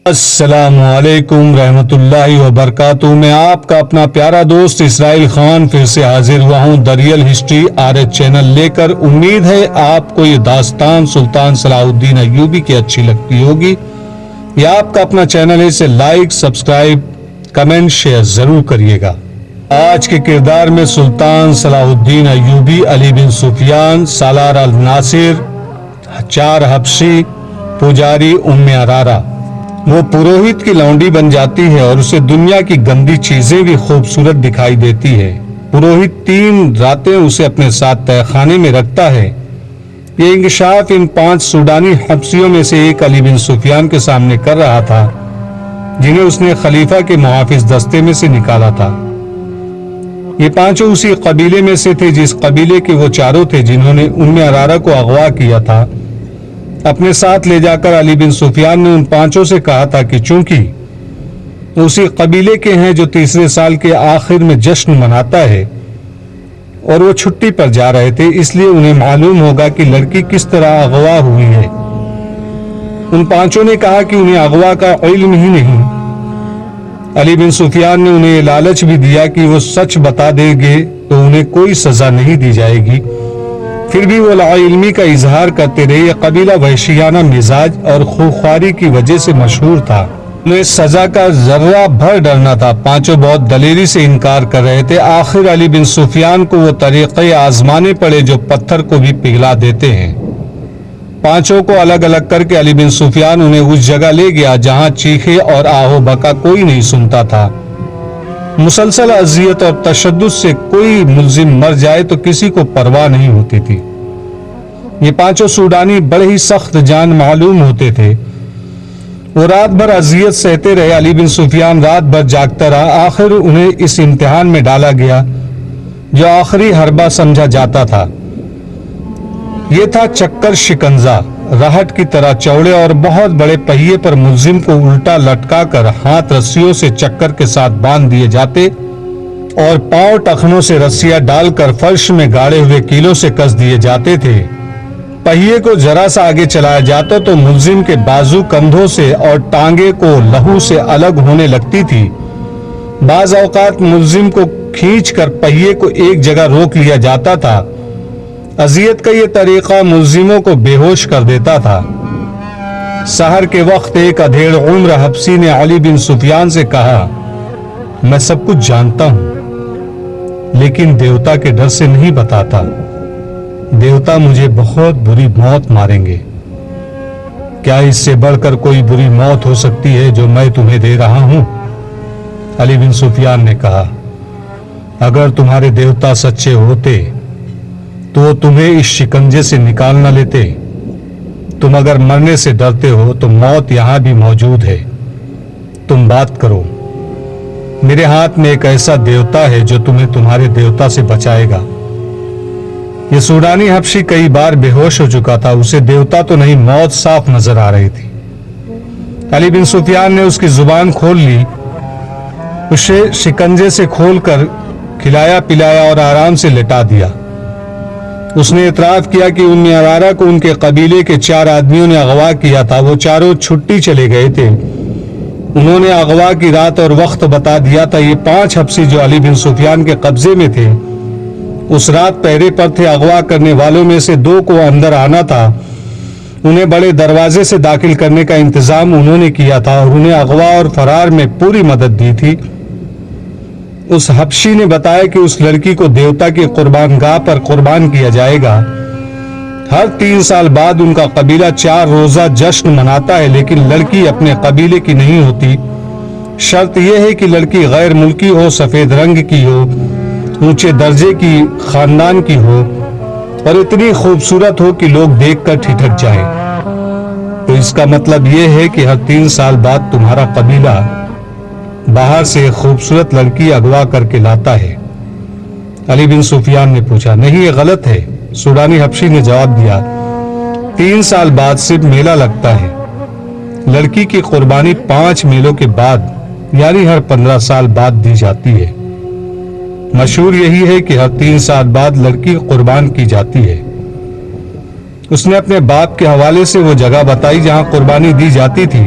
السلام علیکم رحمۃ اللہ وبرکاتہ۔ میں آپ کا اپنا پیارا دوست اسرائیل خان پھر سے حاضر ہوا ہوں ریئل ہسٹری RH چینل لے کر۔ امید ہے آپ کو یہ داستان سلطان صلاح الدین ایوبی کی اچھی لگتی ہوگی۔ یہ آپ کا اپنا چینل ہے، اسے لائک، سبسکرائب، کمنٹ، شیئر ضرور کریے گا۔ آج کے کردار میں سلطان صلاح الدین ایوبی، علی بن سفیان، سالار الناصر، 4 حبشی، پجاری ام ارارہ۔ وہ پروہت کی لونڈی بن جاتی ہے اور اسے دنیا کی گندی چیزیں بھی خوبصورت دکھائی دیتی ہے۔ پروہت 3 راتیں اسے اپنے ساتھ تہہ خانے میں رکھتا ہے۔ یہ انکشاف ان 5 سوڈانی حبشیوں میں سے ایک علی بن سفیان کے سامنے کر رہا تھا، جنہیں اس نے خلیفہ کے محافظ دستے میں سے نکالا تھا۔ یہ 5 اسی قبیلے میں سے تھے جس قبیلے کے وہ 4 تھے جنہوں نے ام ارارہ کو اغوا کیا تھا۔ اپنے ساتھ لے جا کر علی بن سفیان نے ان 5 سے کہا تھا کہ چونکہ اسی قبیلے کے ہیں جو تیسرے سال کے آخر میں جشن مناتا ہے اور وہ چھٹی پر جا رہے تھے، اس لیے انہیں معلوم ہوگا کہ لڑکی کس طرح اغوا ہوئی ہے۔ ان 5 نے کہا کہ انہیں اغوا کا علم ہی نہیں۔ علی بن سفیان نے انہیں یہ لالچ بھی دیا کہ وہ سچ بتا دیں گے تو انہیں کوئی سزا نہیں دی جائے گی۔ پھر بھی وہ لاعلمی کا اظہار کرتے رہے۔ یہ قبیلہ وحشیانہ مزاج اور خوخواری کی وجہ سے مشہور تھا۔ انہیں سزا کا ذرہ بھر ڈرنا تھا۔ 5 بہت دلیری سے انکار کر رہے تھے۔ آخر علی بن سفیان کو وہ طریقے آزمانے پڑے جو پتھر کو بھی پگھلا دیتے ہیں۔ 5 کو الگ الگ کر کے علی بن سفیان انہیں اس جگہ لے گیا جہاں چیخے اور آہو بکا کوئی نہیں سنتا تھا۔ مسلسل اذیت اور تشدد سے کوئی ملزم مر جائے تو کسی کو پرواہ نہیں ہوتی تھی۔ یہ 5 سوڈانی بڑے ہی سخت جان معلوم ہوتے تھے۔ وہ رات بھر اذیت سہتے رہے۔ علی بن سفیان رات بھر جاگتا رہا۔ آخر انہیں اس امتحان میں ڈالا گیا جو آخری حربہ سمجھا جاتا تھا۔ یہ تھا چکر شکنزہ، رہٹ کی طرح چوڑے اور بہت بڑے پہیے پر ملزم کو الٹا لٹکا کر ہاتھ رسیوں سے چکر کے ساتھ باندھ دیے جاتے اور پاؤں ٹخنوں سے رسیاں ڈال کر فرش میں گاڑے ہوئے کیلوں سے کس دیے جاتے تھے۔ پہیے کو ذرا سا آگے چلایا جاتا تو ملزم کے بازو کندھوں سے اور ٹانگیں کو لہو سے الگ ہونے لگتی تھی۔ بعض اوقات ملزم کو کھینچ کر پہیے کو ایک جگہ روک لیا جاتا تھا۔ اذیت کا یہ طریقہ ملزموں کو بے ہوش کر دیتا تھا۔ سحر کے وقت ایک ادھیڑ عمر حبشی نے علی بن سفیان سے کہا، میں سب کچھ جانتا ہوں لیکن دیوتا کے ڈر سے نہیں بتاتا۔ دیوتا مجھے بہت بری موت ماریں گے۔ کیا اس سے بڑھ کر کوئی بری موت ہو سکتی ہے جو میں تمہیں دے رہا ہوں؟ علی بن سفیان نے کہا، اگر تمہارے دیوتا سچے ہوتے تو تمہیں اس شکنجے سے نکال نہ لیتے۔ تم اگر مرنے سے ڈرتے ہو تو موت یہاں بھی موجود ہے۔ تم بات کرو۔ میرے ہاتھ میں ایک ایسا دیوتا ہے جو تمہیں تمہارے دیوتا سے بچائے گا۔ یہ سوڈانی حبشی کئی بار بے ہوش ہو چکا تھا۔ اسے دیوتا تو نہیں، موت صاف نظر آ رہی تھی۔ علی بن سفیان نے اس کی زبان کھول لی، اسے شکنجے سے کھول کر کھلایا پلایا اور آرام سے لٹا دیا۔ اس نے اعتراف کیا کہ ام ارارہ کو ان کے قبیلے کے 4 آدمیوں نے اغوا کیا تھا۔ وہ 4 چھٹی چلے گئے تھے۔ انہوں نے اغوا کی رات اور وقت بتا دیا تھا۔ یہ 5 حبشی جو علی بن سفیان کے قبضے میں تھے اس رات پہرے پر تھے۔ اغوا کرنے والوں میں سے 2 کو اندر آنا تھا۔ انہیں بڑے دروازے سے داخل کرنے کا انتظام انہوں نے کیا تھا اور انہیں اغوا اور فرار میں پوری مدد دی تھی۔ اس حبشی نے بتایا کہ اس لڑکی کو دیوتا کی قربان گاہ پر قربان کیا جائے گا۔ ہر 3 سال بعد ان کا قبیلہ 4 روزہ جشن مناتا ہے، لیکن لڑکی اپنے قبیلے کی نہیں ہوتی۔ شرط یہ ہے کہ لڑکی غیر ملکی ہو، سفید رنگ کی ہو، اونچے درجے کی خاندان کی ہو اور اتنی خوبصورت ہو کہ لوگ دیکھ کر ٹھٹک جائیں۔ تو اس کا مطلب یہ ہے کہ ہر 3 سال بعد تمہارا قبیلہ باہر سے ایک خوبصورت لڑکی اغوا کر کے لاتا ہے۔ علی بن سفیان نے پوچھا، نہیں یہ غلط ہے۔ سوڈانی حبشی نے جواب دیا، 3 سال بعد صرف میلہ لگتا ہے۔ لڑکی کی قربانی 5 میلوں کے بعد یعنی ہر 15 سال بعد دی جاتی ہے۔ مشہور یہی ہے کہ ہر 3 سال بعد لڑکی قربان کی جاتی ہے۔ اس نے اپنے باپ کے حوالے سے وہ جگہ بتائی جہاں قربانی دی جاتی تھی۔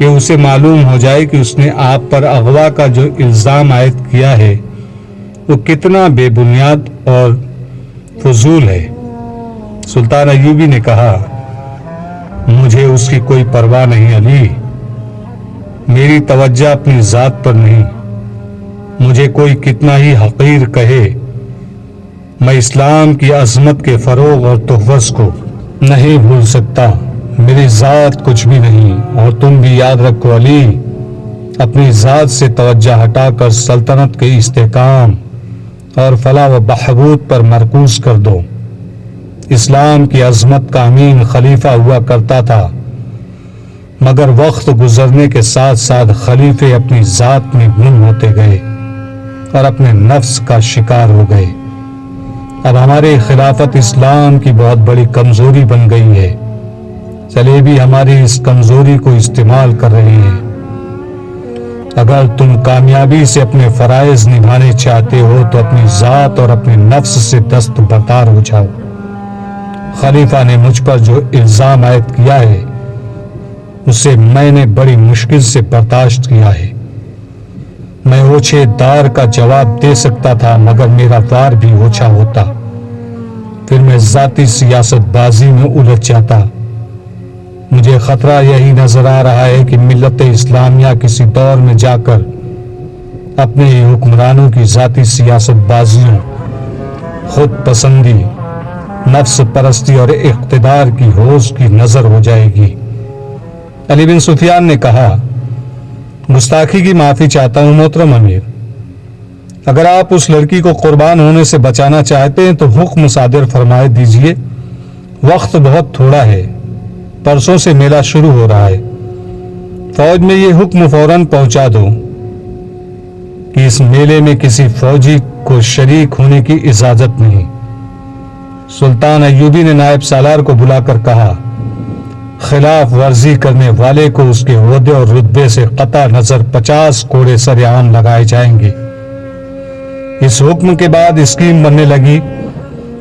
کہ اسے معلوم ہو جائے کہ اس نے آپ پر اغوا کا جو الزام عائد کیا ہے وہ کتنا بے بنیاد اور فضول ہے۔ سلطان ایوبی نے کہا، مجھے اس کی کوئی پرواہ نہیں علی، میری توجہ اپنی ذات پر نہیں، مجھے کوئی کتنا ہی حقیر کہے، میں اسلام کی عظمت کے فروغ اور تحفظ کو نہیں بھول سکتا، میری ذات کچھ بھی نہیں۔ اور تم بھی یاد رکھو علی، اپنی ذات سے توجہ ہٹا کر سلطنت کے استحکام اور فلاح و بہبود پر مرکوز کر دو۔ اسلام کی عظمت کا امین خلیفہ ہوا کرتا تھا، مگر وقت گزرنے کے ساتھ ساتھ خلیفے اپنی ذات میں گم ہوتے گئے اور اپنے نفس کا شکار ہو گئے۔ اب ہمارے خلافت اسلام کی بہت بڑی کمزوری بن گئی ہے، چلے بھی ہماری اس کمزوری کو استعمال کر رہے ہیں۔ اگر تم کامیابی سے اپنے فرائض نبھانے چاہتے ہو تو اپنی ذات اور اپنے نفس سے دست بردار ہو جاؤ۔ خلیفہ نے مجھ پر جو الزام عائد کیا ہے اسے میں نے بڑی مشکل سے برداشت کیا ہے۔ میں اوچھے دار کا جواب دے سکتا تھا، مگر میرا وار بھی اوچھا ہوتا، پھر میں ذاتی سیاست بازی میں الجھ جاتا۔ مجھے خطرہ یہی نظر آ رہا ہے کہ ملت اسلامیہ کسی دور میں جا کر اپنے ہی حکمرانوں کی ذاتی سیاست بازیوں، خود پسندی، نفس پرستی اور اقتدار کی ہوش کی نظر ہو جائے گی۔ علی بن سفیان نے کہا، گستاخی کی معافی چاہتا ہوں محترم امیر، اگر آپ اس لڑکی کو قربان ہونے سے بچانا چاہتے ہیں تو حکم صادر فرمائے دیجئے، وقت بہت تھوڑا ہے، پرسوں سے میلہ شروع ہو رہا ہے، فوج میں یہ حکم فوراً پہنچا دو کہ اس میلے میں کسی فوجی کو شریک ہونے کی اجازت نہیں۔ سلطان ایوبی نے نائب سالار کو بلا کر کہا، خلاف ورزی کرنے والے کو اس کے عہدے اور رتبے سے قطع نظر 50 کوڑے سر عام لگائے جائیں گے۔ اس حکم کے بعد اسکیم بننے لگی۔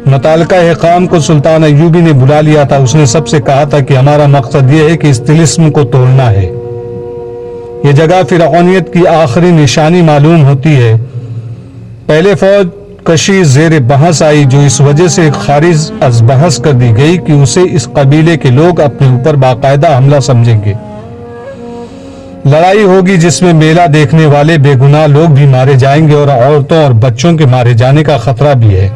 متعلقہ حکام کو سلطان ایوبی نے بلا لیا تھا۔ اس نے سب سے کہا تھا کہ ہمارا مقصد یہ ہے کہ اس طلسم کو توڑنا ہے۔ یہ جگہ فرعونیت کی آخری نشانی معلوم ہوتی ہے۔ پہلے فوج کشی زیر بحث آئی، جو اس وجہ سے خارج از بحث کر دی گئی کہ اسے اس قبیلے کے لوگ اپنے اوپر باقاعدہ حملہ سمجھیں گے۔ لڑائی ہوگی جس میں میلہ دیکھنے والے بے گناہ لوگ بھی مارے جائیں گے اور عورتوں اور بچوں کے مارے جانے کا خطرہ بھی ہے۔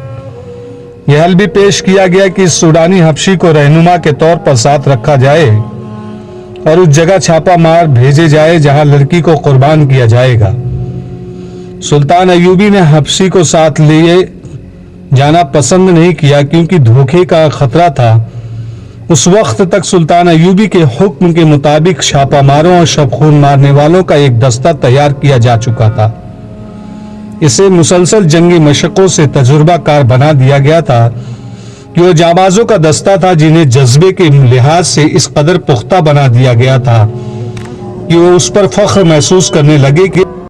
یہ حل بھی پیش کیا گیا کہ اس سوڈانی حبشی کو رہنما کے طور پر ساتھ رکھا جائے اور اس جگہ چھاپا مار بھیجے جائے جہاں لڑکی کو قربان کیا جائے گا۔ سلطان ایوبی نے حبشی کو ساتھ لیے جانا پسند نہیں کیا کیونکہ دھوکے کا خطرہ تھا۔ اس وقت تک سلطان ایوبی کے حکم کے مطابق چھاپا ماروں اور شب خون مارنے والوں کا ایک دستہ تیار کیا جا چکا تھا۔ اسے مسلسل جنگی مشقوں سے تجربہ کار بنا دیا گیا تھا کہ وہ جانبازوں کا دستہ تھا جنہیں جذبے کے لحاظ سے اس قدر پختہ بنا دیا گیا تھا کہ وہ اس پر فخر محسوس کرنے لگے کہ